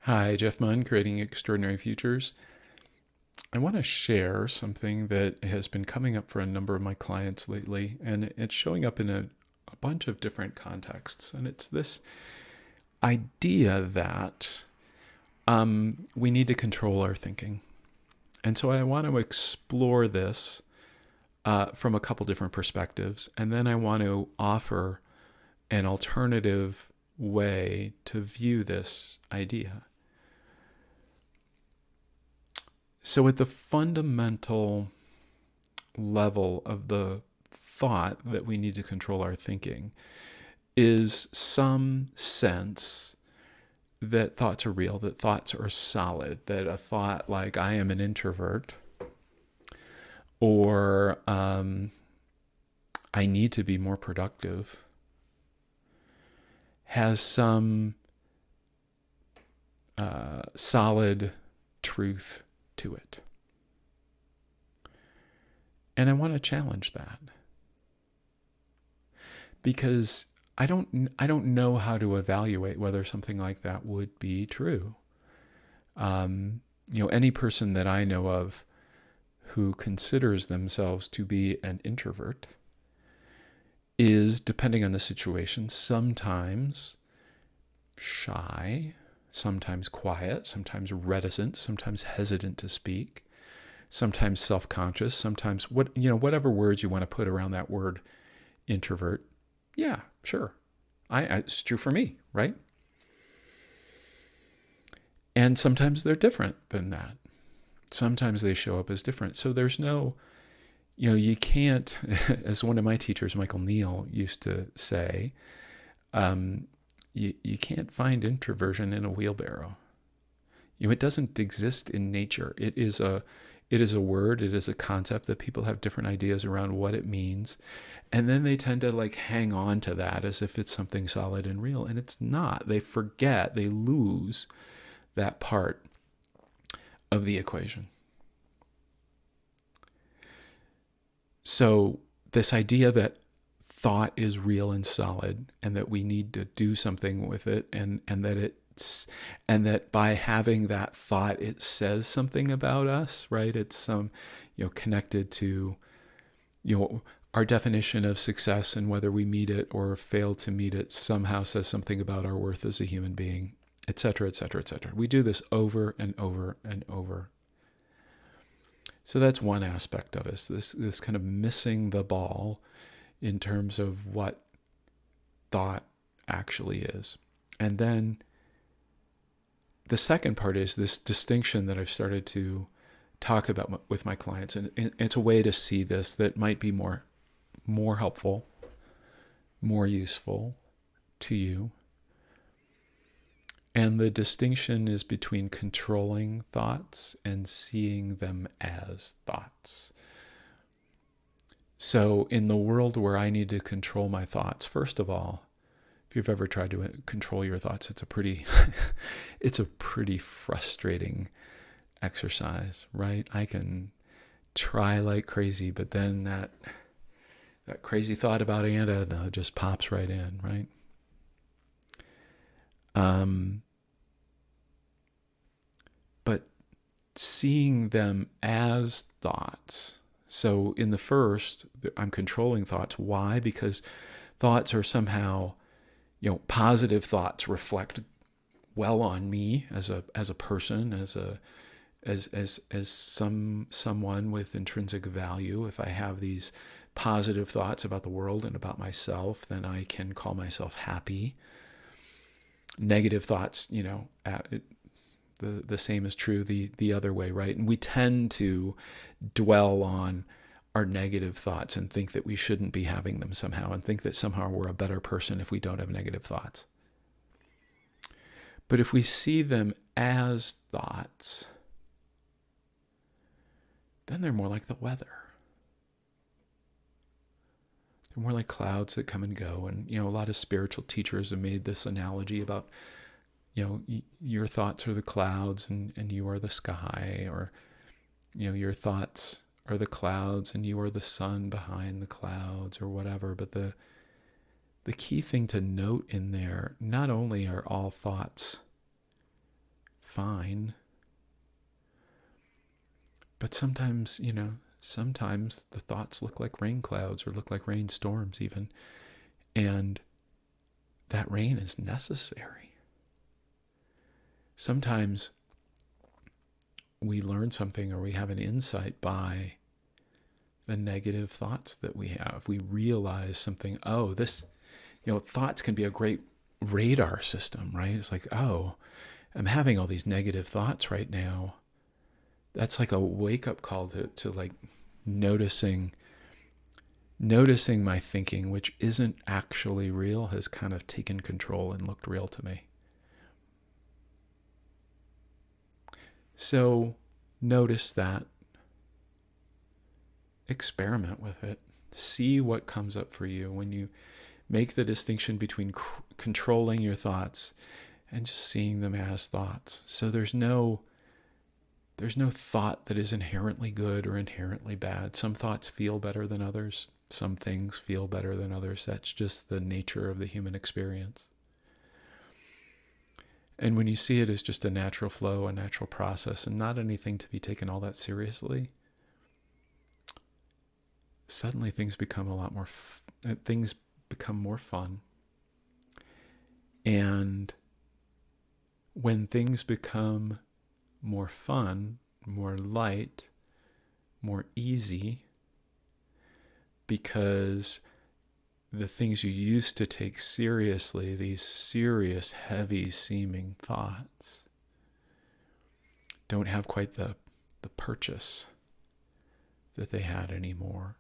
Hi, Jeff Munn, Creating Extraordinary Futures. I want to share something that has been coming up for a number of my clients lately, and it's showing up in a bunch of different contexts. And it's this idea that we need to control our thinking. And so I want to explore this from a couple different perspectives, and then I want to offer an alternative way to view this idea. So, at the fundamental level of the thought that we need to control our thinking is some sense that thoughts are real, that thoughts are solid, that a thought like, I am an introvert, or I need to be more productive, has some solid truth to it. And I want to challenge that because I don't know how to evaluate whether something like that would be true. Any person that I know of who considers themselves to be an introvert is, depending on the situation, sometimes shy, sometimes quiet, sometimes reticent, sometimes hesitant to speak, sometimes self-conscious, sometimes whatever words you want to put around that word introvert. Yeah, sure. It's true for me, right? And sometimes they're different than that. Sometimes they show up as different. So there's no, you can't, as one of my teachers, Michael Neal, used to say, you can't find introversion in a wheelbarrow. It doesn't exist in nature. It is a word. It is a concept that people have different ideas around what it means, and then they tend to hang on to that as if it's something solid and real, and it's not. They forget. They lose that part of the equation. So this idea that thought is real and solid, and that we need to do something with it, and that by having that thought, it says something about us, right? It's connected to our definition of success, and whether we meet it or fail to meet it somehow says something about our worth as a human being, etc., etc., etc. We do this over and over and over. So that's one aspect of us, this kind of missing the ball in terms of what thought actually is. And then the second part is this distinction that I've started to talk about with my clients. And it's a way to see this that might be more helpful, more useful to you. And the distinction is between controlling thoughts and seeing them as thoughts. So in the world where I need to control my thoughts, first of all, if you've ever tried to control your thoughts, it's a pretty frustrating exercise, right? I can try like crazy, but then that crazy thought about Aunt Edna just pops right in, right? But seeing them as thoughts. So in the first, I'm controlling thoughts. Why? Because thoughts are somehow, positive thoughts reflect well on me as a person, as someone with intrinsic value. If I have these positive thoughts about the world and about myself, then I can call myself happy. Negative thoughts, the same is true the other way, right? And we tend to dwell on our negative thoughts and think that we shouldn't be having them somehow, and think that somehow we're a better person if we don't have negative thoughts. But if we see them as thoughts, then they're more like the weather. They're more like clouds that come and go. And, a lot of spiritual teachers have made this analogy about, your thoughts are the clouds and you are the sky, or, your thoughts are the clouds and you are the sun behind the clouds, or whatever. But the key thing to note in there, not only are all thoughts fine. But sometimes, sometimes the thoughts look like rain clouds or look like rainstorms even. And that rain is necessary. Sometimes we learn something or we have an insight by the negative thoughts that we have. We realize something, thoughts can be a great radar system, right? It's like, I'm having all these negative thoughts right now. That's like a wake-up call to like noticing my thinking, which isn't actually real, has kind of taken control and looked real to me. So notice that. Experiment with it. See what comes up for you when you make the distinction between controlling your thoughts and just seeing them as thoughts. So there's no thought that is inherently good or inherently bad. Some thoughts feel better than others. Some things feel better than others. That's just the nature of the human experience. And when you see it as just a natural flow, a natural process, and not anything to be taken all that seriously, suddenly things become more fun. And when things become more fun, more light, more easy, because the things you used to take seriously, these serious, heavy-seeming thoughts, don't have quite the purchase that they had anymore.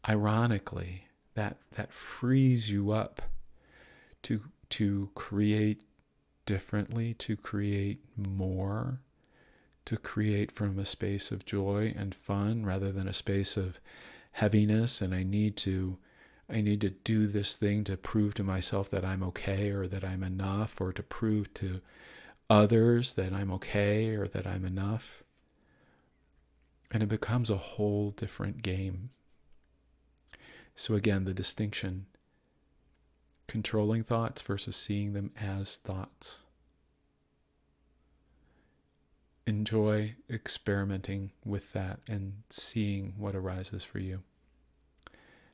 Ironically, that frees you up to create differently, to create more, to create from a space of joy and fun rather than a space of heaviness and I need to do this thing to prove to myself that I'm okay or that I'm enough, or to prove to others that I'm okay or that I'm enough. And it becomes a whole different game. So again, the distinction, controlling thoughts versus seeing them as thoughts. Enjoy experimenting with that and seeing what arises for you.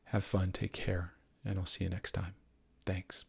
Have fun, take care, and I'll see you next time. Thanks.